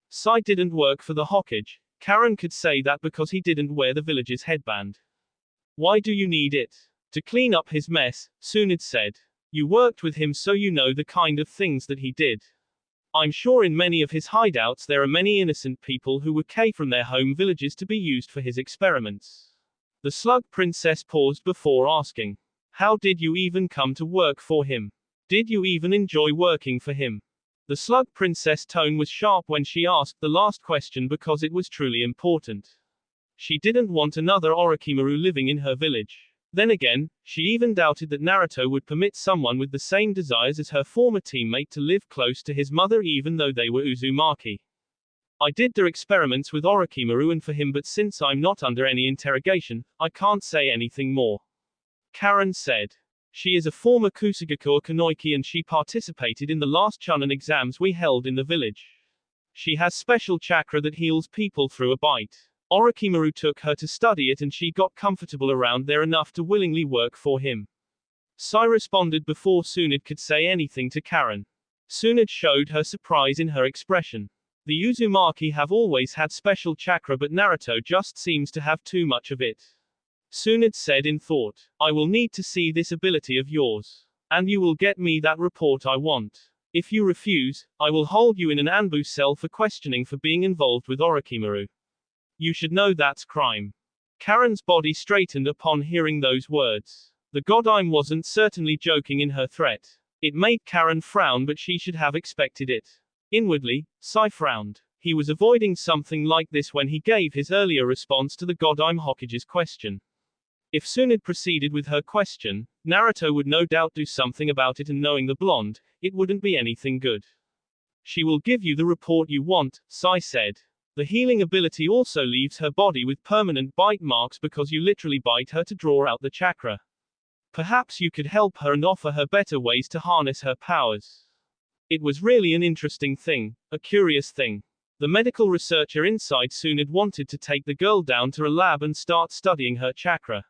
Sai didn't work for the Hokage. Karen could say that because he didn't wear the village's headband. Why do you need it? To clean up his mess, Tsunade said. You worked with him so you know the kind of things that he did. I'm sure in many of his hideouts there are many innocent people who were cast from their home villages to be used for his experiments. The Slug Princess paused before asking. How did you even come to work for him? Did you even enjoy working for him? The Slug Princess' tone was sharp when she asked the last question because it was truly important. She didn't want another Orochimaru living in her village. Then again, she even doubted that Naruto would permit someone with the same desires as her former teammate to live close to his mother even though they were Uzumaki. I did their experiments with Orochimaru and for him, but since I'm not under any interrogation, I can't say anything more. Karen said. She is a former Kusagaku Kunoichi and she participated in the last Chunin exams we held in the village. She has special chakra that heals people through a bite. Orochimaru took her to study it and she got comfortable around there enough to willingly work for him. Sai responded before Tsunade could say anything to Karen. Tsunade showed her surprise in her expression. The Uzumaki have always had special chakra, but Naruto just seems to have too much of it. Tsunade said in thought. I will need to see this ability of yours. And you will get me that report I want. If you refuse, I will hold you in an ambush cell for questioning for being involved with Orochimaru. You should know that's crime. Karen's body straightened upon hearing those words. The Godime wasn't certainly joking in her threat. It made Karen frown, but she should have expected it. Inwardly, Sai frowned. He was avoiding something like this when he gave his earlier response to the Godime Hokage's question. If Tsunade proceeded with her question, Naruto would no doubt do something about it, and knowing the blonde, it wouldn't be anything good. She will give you the report you want, Sai said. The healing ability also leaves her body with permanent bite marks because you literally bite her to draw out the chakra. Perhaps you could help her and offer her better ways to harness her powers. It was really an interesting thing, a curious thing. The medical researcher inside Tsunade wanted to take the girl down to a lab and start studying her chakra.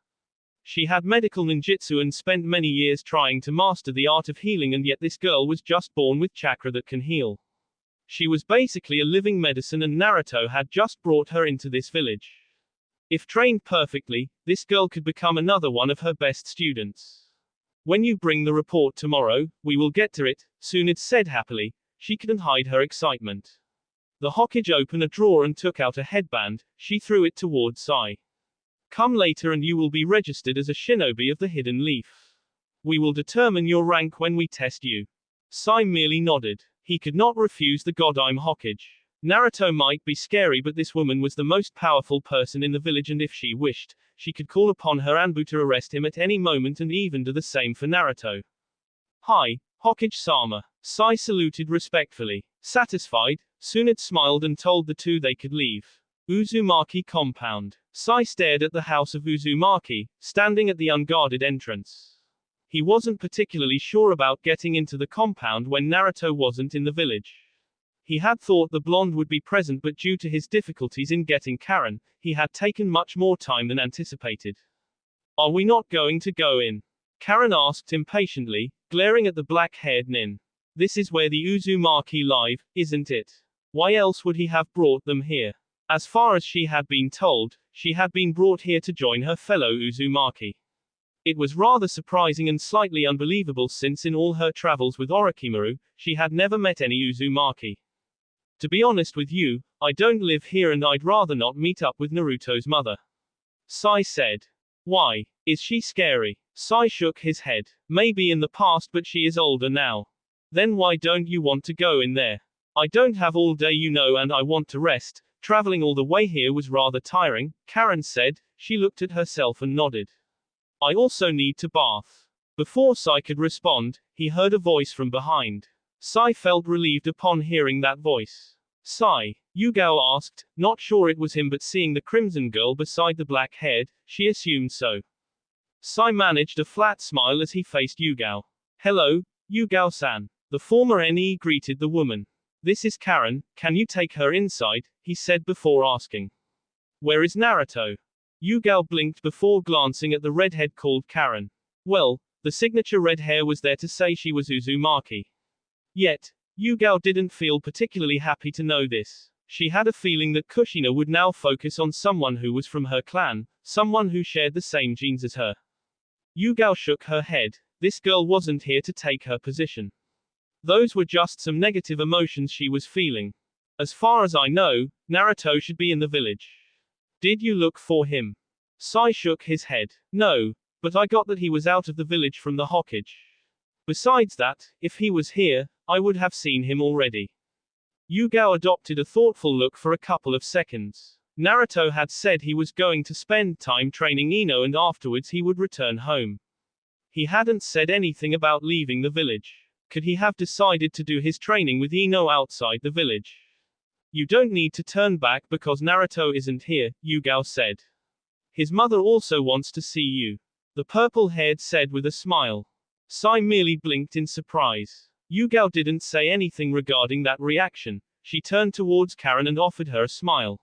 She had medical ninjutsu and spent many years trying to master the art of healing, and yet this girl was just born with chakra that can heal. She was basically a living medicine, and Naruto had just brought her into this village. If trained perfectly, this girl could become another one of her best students. When you bring the report tomorrow, we will get to it, Tsunade said happily. She couldn't hide her excitement. The Hokage opened a drawer and took out a headband. She threw it toward Sai. Come later and you will be registered as a shinobi of the Hidden Leaf. We will determine your rank when we test you. Sai merely nodded. He could not refuse the Godime Hokage. Naruto might be scary, but this woman was the most powerful person in the village, and if she wished, she could call upon her Anbu to arrest him at any moment and even do the same for Naruto. Hi, Hokage-sama. Sai saluted respectfully. Satisfied, Tsunade smiled and told the two they could leave. Uzumaki compound. Sai stared at the house of Uzumaki, standing at the unguarded entrance. He wasn't particularly sure about getting into the compound when Naruto wasn't in the village. He had thought the blonde would be present, but due to his difficulties in getting Karen, he had taken much more time than anticipated. Are we not going to go in? Karen asked impatiently, glaring at the black-haired nin. This is where the Uzumaki live, isn't it? Why else would he have brought them here? As far as she had been told, she had been brought here to join her fellow Uzumaki. It was rather surprising and slightly unbelievable, since in all her travels with Orochimaru, she had never met any Uzumaki. To be honest with you, I don't live here and I'd rather not meet up with Naruto's mother. Sai said. Why? Is she scary? Sai shook his head. Maybe in the past, but she is older now. Then why don't you want to go in there? I don't have all day, you know, and I want to rest. Traveling all the way here was rather tiring, Karen said. She looked at herself and nodded. I also need to bath. Before Sai could respond, he heard a voice from behind. Sai felt relieved upon hearing that voice. Sai, Yugao asked, not sure it was him, but seeing the crimson girl beside the black-haired, she assumed so. Sai managed a flat smile as he faced Yugao. Hello, Yugao-san. The former NE greeted the woman. This is Karen, can you take her inside? He said before asking. Where is Naruto? Yugao blinked before glancing at the redhead called Karen. Well, The signature red hair was there to say she was Uzumaki. Yet, Yugao didn't feel particularly happy to know this. She had a feeling that Kushina would now focus on someone who was from her clan, someone who shared the same genes as her. Yugao shook her head. This girl wasn't here to take her position. Those were just some negative emotions she was feeling. As far as I know, Naruto should be in the village. Did you look for him? Sai shook his head. No, but I got that he was out of the village from the Hokage. Besides that, if he was here, I would have seen him already. Yugao adopted a thoughtful look for a couple of seconds. Naruto had said he was going to spend time training Ino and afterwards he would return home. He hadn't said anything about leaving the village. Could he have decided to do his training with Ino outside the village? You don't need to turn back because Naruto isn't here, Yugao said. His mother also wants to see you. The purple-haired said with a smile. Sai merely blinked in surprise. Yugao didn't say anything regarding that reaction. She turned towards Karen and offered her a smile.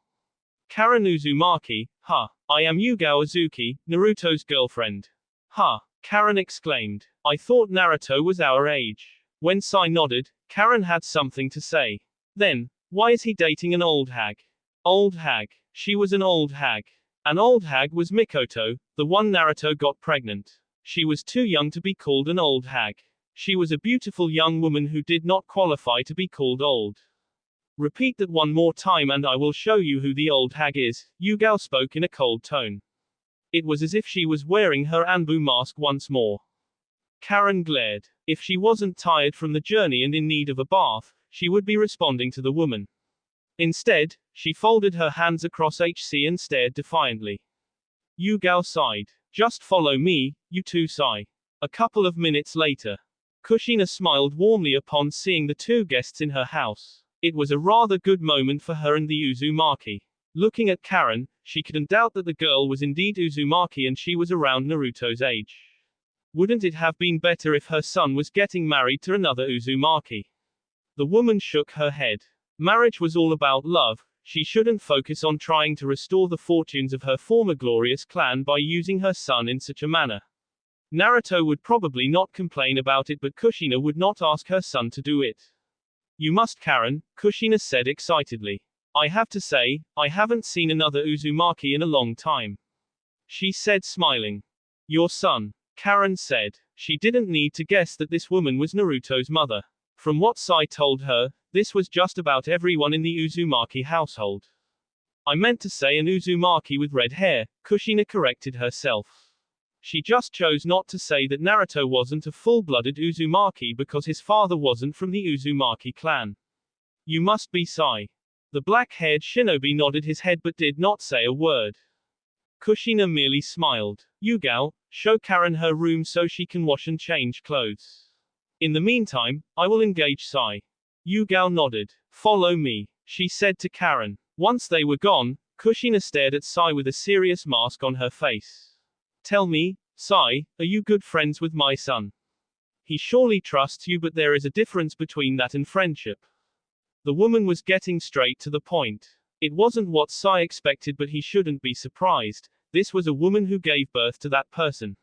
Karen Uzumaki, ha, I am Yugao Azuki, Naruto's girlfriend. Ha, Karen exclaimed. I thought Naruto was our age. When Sai nodded, Karen had something to say. Then, why is he dating an old hag? Old hag. She was an old hag. An old hag was Mikoto, the one Naruto got pregnant. She was too young to be called an old hag. She was a beautiful young woman who did not qualify to be called old. Repeat that one more time and I will show you who the old hag is, Yugao spoke in a cold tone. It was as if she was wearing her Anbu mask once more. Karen glared. If she wasn't tired from the journey and in need of a bath, she would be responding to the woman. Instead, she folded her hands across HC and stared defiantly. Yugao sighed. Just follow me, you two Sai. A couple of minutes later. Kushina smiled warmly upon seeing the two guests in her house. It was a rather good moment for her and the Uzumaki. Looking at Karen, she couldn't doubt that the girl was indeed Uzumaki and she was around Naruto's age. Wouldn't it have been better if her son was getting married to another Uzumaki? The woman shook her head. Marriage was all about love. She shouldn't focus on trying to restore the fortunes of her former glorious clan by using her son in such a manner. Naruto would probably not complain about it, but Kushina would not ask her son to do it. You must, Karen, Kushina said excitedly. I have to say, I haven't seen another Uzumaki in a long time. She said smiling. Your son, Karen said. She didn't need to guess that this woman was Naruto's mother. From what Sai told her, this was just about everyone in the Uzumaki household. I meant to say an Uzumaki with red hair, Kushina corrected herself. She just chose not to say that Naruto wasn't a full-blooded Uzumaki because his father wasn't from the Uzumaki clan. You must be Sai. The black-haired shinobi nodded his head but did not say a word. Kushina merely smiled. Yugao, show Karen her room so she can wash and change clothes. In the meantime, I will engage Sai. Yugao nodded. Follow me, she said to Karen. Once they were gone, Kushina stared at Sai with a serious mask on her face. Tell me, Sai, are you good friends with my son? He surely trusts you, but there is a difference between that and friendship. The woman was getting straight to the point. It wasn't what Sai expected, but he shouldn't be surprised. This was a woman who gave birth to that person.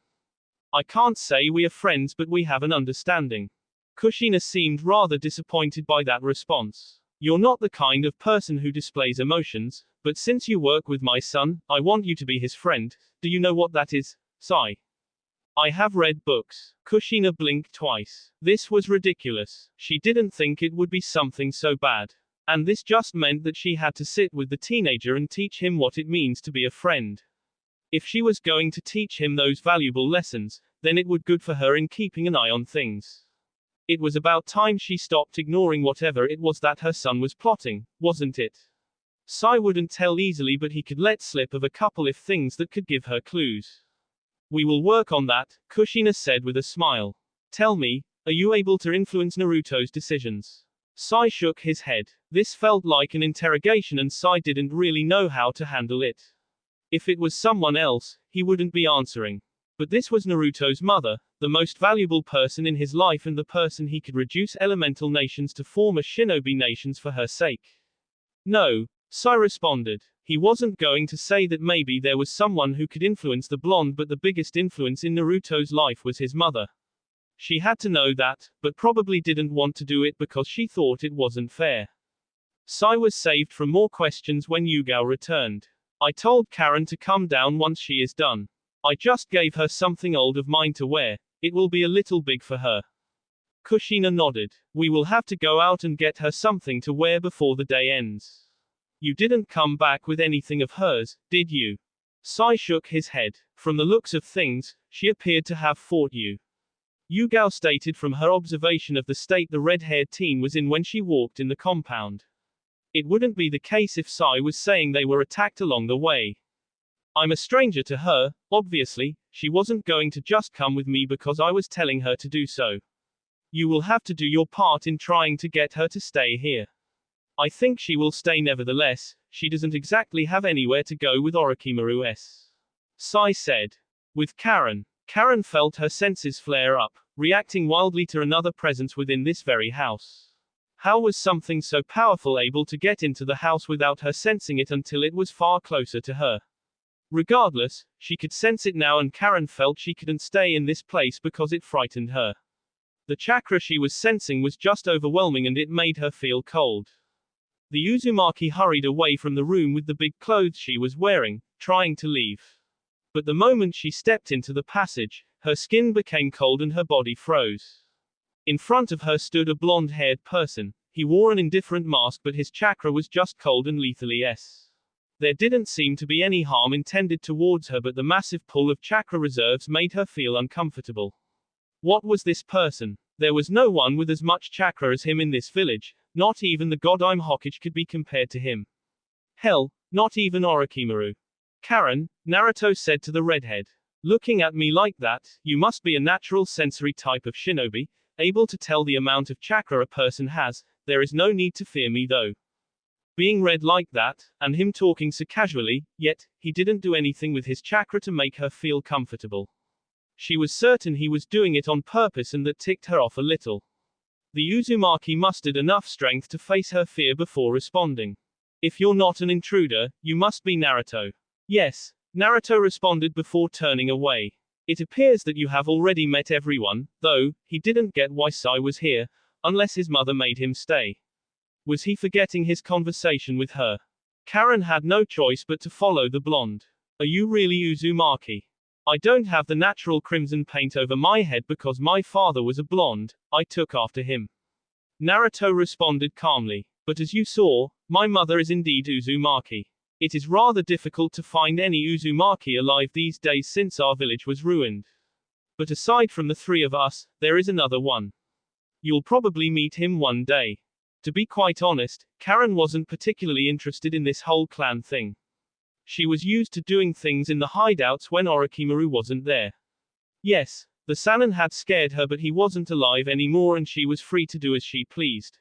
I can't say we are friends, but we have an understanding. Kushina seemed rather disappointed by that response. You're not the kind of person who displays emotions, but since you work with my son, I want you to be his friend. Do you know what that is, Sai? I have read books. Kushina blinked twice. This was ridiculous. She didn't think it would be something so bad. And this just meant that she had to sit with the teenager and teach him what it means to be a friend. If she was going to teach him those valuable lessons, then it would good for her in keeping an eye on things. It was about time she stopped ignoring whatever it was that her son was plotting, wasn't it? Sai wouldn't tell easily, but he could let slip of a couple of things that could give her clues. We will work on that, Kushina said with a smile. Tell me, are you able to influence Naruto's decisions? Sai shook his head. This felt like an interrogation and Sai didn't really know how to handle it. If it was someone else, he wouldn't be answering. But this was Naruto's mother, the most valuable person in his life and the person he could reduce elemental nations to form as shinobi nations for her sake. No, Sai responded. He wasn't going to say that maybe there was someone who could influence the blonde, but the biggest influence in Naruto's life was his mother. She had to know that, but probably didn't want to do it because she thought it wasn't fair. Sai was saved from more questions when Yugao returned. I told Karen to come down once she is done. I just gave her something old of mine to wear. It will be a little big for her. Kushina nodded. We will have to go out and get her something to wear before the day ends. You didn't come back with anything of hers, did you? Sai shook his head. From the looks of things, she appeared to have fought you. Yugao stated from her observation of the state the red-haired teen was in when she walked in the compound. It wouldn't be the case if Sai was saying they were attacked along the way. I'm a stranger to her, obviously. She wasn't going to just come with me because I was telling her to do so. You will have to do your part in trying to get her to stay here. I think she will stay nevertheless. She doesn't exactly have anywhere to go with Orochimaru-s. Sai said. With Karen. Karen felt her senses flare up, reacting wildly to another presence within this very house. How was something so powerful able to get into the house without her sensing it until it was far closer to her? Regardless, she could sense it now, and Karen felt she couldn't stay in this place because it frightened her. The chakra she was sensing was just overwhelming and it made her feel cold. The Uzumaki hurried away from the room with the big clothes she was wearing, trying to leave. But the moment she stepped into the passage, her skin became cold and her body froze. In front of her stood a blonde-haired person. He wore an indifferent mask, but his chakra was just cold and lethally s. There didn't seem to be any harm intended towards her, but the massive pull of chakra reserves made her feel uncomfortable. What was this person? There was no one with as much chakra as him in this village. Not even the god Hokage could be compared to him. Hell, not even Orochimaru. Karen, Naruto said to the redhead. Looking at me like that, you must be a natural sensory type of shinobi, able to tell the amount of chakra a person has. There is no need to fear me though. Being read like that, and him talking so casually, yet, he didn't do anything with his chakra to make her feel comfortable. She was certain he was doing it on purpose, and that ticked her off a little. The Uzumaki mustered enough strength to face her fear before responding. If you're not an intruder, you must be Naruto. Yes, Naruto responded before turning away. It appears that you have already met everyone, though. He didn't get why Sai was here, unless his mother made him stay. Was he forgetting his conversation with her? Karen had no choice but to follow the blonde. Are you really Uzumaki? I don't have the natural crimson paint over my head because my father was a blonde. I took after him. Naruto responded calmly. But as you saw, my mother is indeed Uzumaki. It is rather difficult to find any Uzumaki alive these days since our village was ruined. But aside from the three of us, there is another one. You'll probably meet him one day. To be quite honest, Karen wasn't particularly interested in this whole clan thing. She was used to doing things in the hideouts when Orochimaru wasn't there. Yes, the Sannin had scared her, but he wasn't alive anymore and she was free to do as she pleased.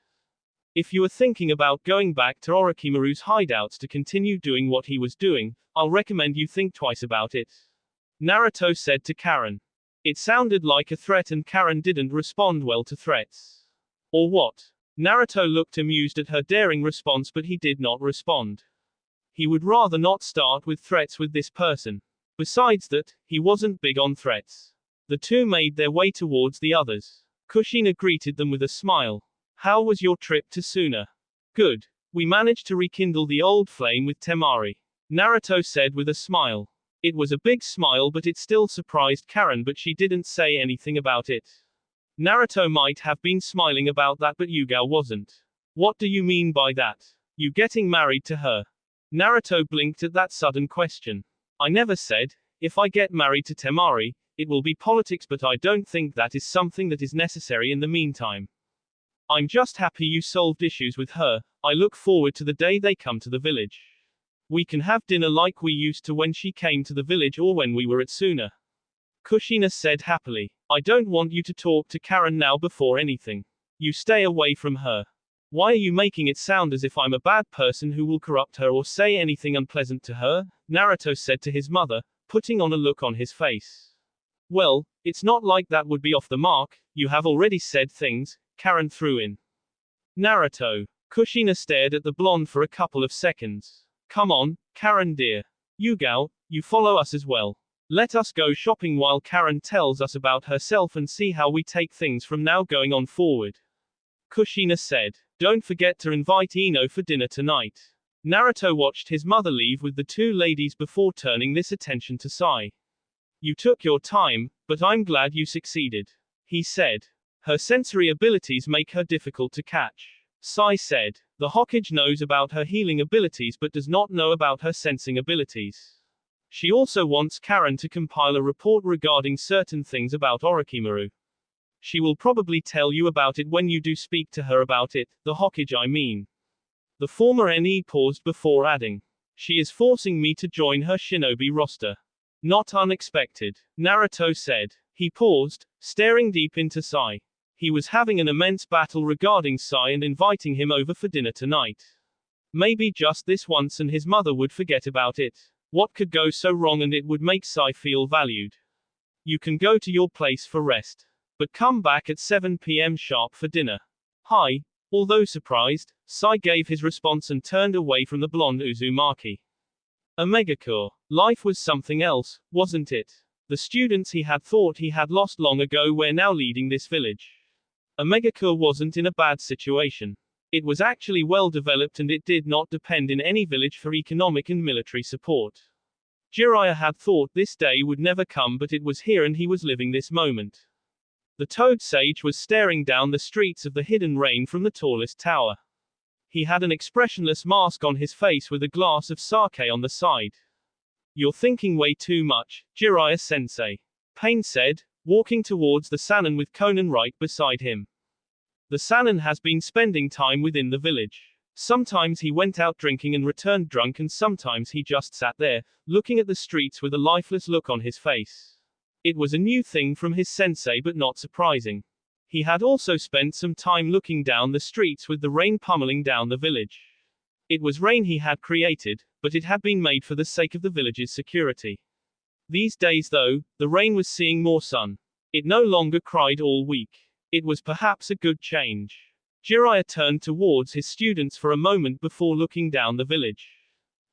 If you are thinking about going back to Orochimaru's hideouts to continue doing what he was doing, I'll recommend you think twice about it. Naruto said to Karen. It sounded like a threat and Karen didn't respond well to threats. Or what? Naruto looked amused at her daring response, but he did not respond. He would rather not start with threats with this person. Besides that, he wasn't big on threats. The two made their way towards the others. Kushina greeted them with a smile. How was your trip to Suna? Good. We managed to rekindle the old flame with Temari. Naruto said with a smile. It was a big smile, but it still surprised Karen, but she didn't say anything about it. Naruto might have been smiling about that, but Yugao wasn't. What do you mean by that? You getting married to her? Naruto blinked at that sudden question. I never said, if I get married to Temari, it will be politics, but I don't think that is something that is necessary in the meantime. I'm just happy you solved issues with her. I look forward to the day they come to the village. We can have dinner like we used to when she came to the village or when we were at Suna. Kushina said happily. I don't want you to talk to Karen now before anything. You stay away from her. Why are you making it sound as if I'm a bad person who will corrupt her or say anything unpleasant to her? Naruto said to his mother, putting on a look on his face. Well, it's not like that would be off the mark. You have already said things, Karen threw in. Naruto. Kushina stared at the blonde for a couple of seconds. Come on, Karen dear. Yugao, you follow us as well. Let us go shopping while Karen tells us about herself and see how we take things from now going on forward. Kushina said. Don't forget to invite Ino for dinner tonight. Naruto watched his mother leave with the two ladies before turning this attention to Sai. You took your time, but I'm glad you succeeded. He said. Her sensory abilities make her difficult to catch. Sai said. The Hokage knows about her healing abilities but does not know about her sensing abilities. She also wants Karen to compile a report regarding certain things about Orochimaru. She will probably tell you about it when you do speak to her about it, the Hokage I mean. The former NE paused before adding. She is forcing me to join her shinobi roster. Not unexpected, Naruto said. He paused, staring deep into Sai. He was having an immense battle regarding Sai and inviting him over for dinner tonight. Maybe just this once and his mother would forget about it. What could go so wrong and it would make Sai feel valued? You can go to your place for rest. But come back at 7 p.m. sharp for dinner. Hi. Although surprised, Sai gave his response and turned away from the blonde Uzumaki. Omegakure. Life was something else, wasn't it? The students he had thought he had lost long ago were now leading this village. Omegakure wasn't in a bad situation. It was actually well developed and it did not depend in any village for economic and military support. Jiraiya had thought this day would never come but it was here and he was living this moment. The Toad Sage was staring down the streets of the hidden rain from the tallest tower. He had an expressionless mask on his face with a glass of sake on the side. You're thinking way too much, Jiraiya-sensei. Pain said, walking towards the Sannin with Conan right beside him. The Sannin has been spending time within the village. Sometimes he went out drinking and returned drunk and sometimes he just sat there, looking at the streets with a lifeless look on his face. It was a new thing from his sensei but not surprising. He had also spent some time looking down the streets with the rain pummeling down the village. It was rain he had created, but it had been made for the sake of the village's security. These days though, the rain was seeing more sun. It no longer cried all week. It was perhaps a good change. Jiraiya turned towards his students for a moment before looking down the village.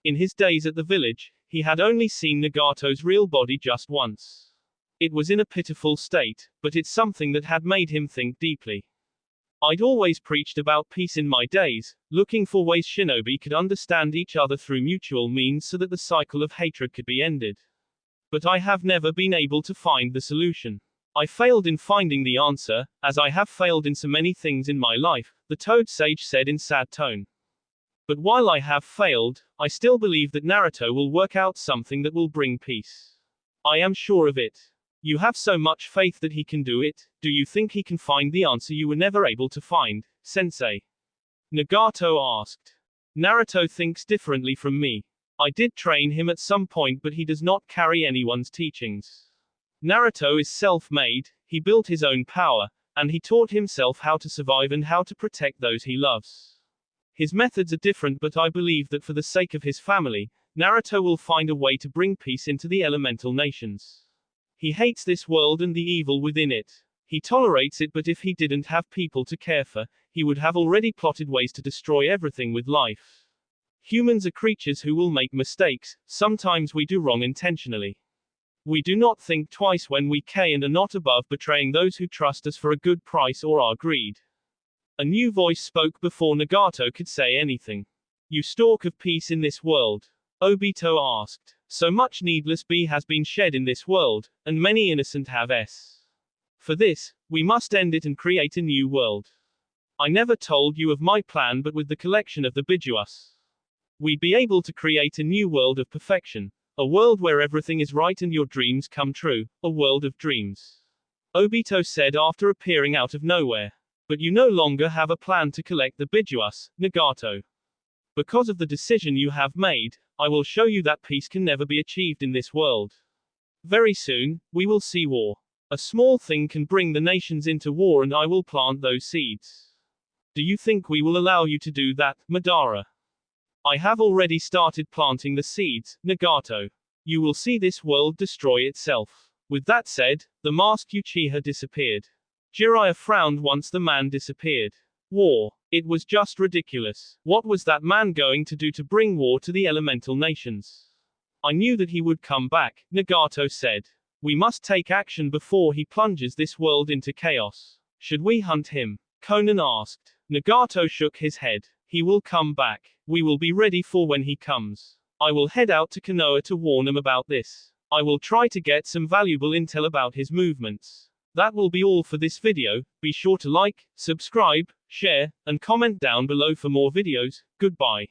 In his days at the village, he had only seen Nagato's real body just once. It was in a pitiful state, but it's something that had made him think deeply. I'd always preached about peace in my days, looking for ways shinobi could understand each other through mutual means so that the cycle of hatred could be ended. But I have never been able to find the solution. I failed in finding the answer, as I have failed in so many things in my life, the Toad Sage said in sad tone. But while I have failed, I still believe that Naruto will work out something that will bring peace. I am sure of it. You have so much faith that he can do it. Do you think he can find the answer you were never able to find, sensei? Nagato asked. Naruto thinks differently from me. I did train him at some point but he does not carry anyone's teachings. Naruto is self-made, he built his own power, and he taught himself how to survive and how to protect those he loves. His methods are different but I believe that for the sake of his family, Naruto will find a way to bring peace into the elemental nations. He hates this world and the evil within it. He tolerates it but if he didn't have people to care for, he would have already plotted ways to destroy everything with life. Humans are creatures who will make mistakes, sometimes we do wrong intentionally. We do not think twice when we can and are not above betraying those who trust us for a good price or our greed. A new voice spoke before Nagato could say anything. You stalk of peace in this world? Obito asked. So much needless blood has been shed in this world, and many innocent have s. For this, we must end it and create a new world. I never told you of my plan but with the collection of the Bijuas, we'd be able to create a new world of perfection. A world where everything is right and your dreams come true. A world of dreams. Obito said after appearing out of nowhere. But you no longer have a plan to collect the Bijuas, Nagato. Because of the decision you have made, I will show you that peace can never be achieved in this world. Very soon, we will see war. A small thing can bring the nations into war and I will plant those seeds. Do you think we will allow you to do that, Madara? I have already started planting the seeds, Nagato. You will see this world destroy itself. With that said, the masked Uchiha disappeared. Jiraiya frowned once the man disappeared. War. It was just ridiculous. What was that man going to do to bring war to the elemental nations? I knew that he would come back, Nagato said. We must take action before he plunges this world into chaos. Should we hunt him? Conan asked. Nagato shook his head. He will come back. We will be ready for when he comes. I will head out to Konoha to warn him about this. I will try to get some valuable intel about his movements. That will be all for this video. Be sure to like, subscribe, share, and comment down below for more videos. Goodbye.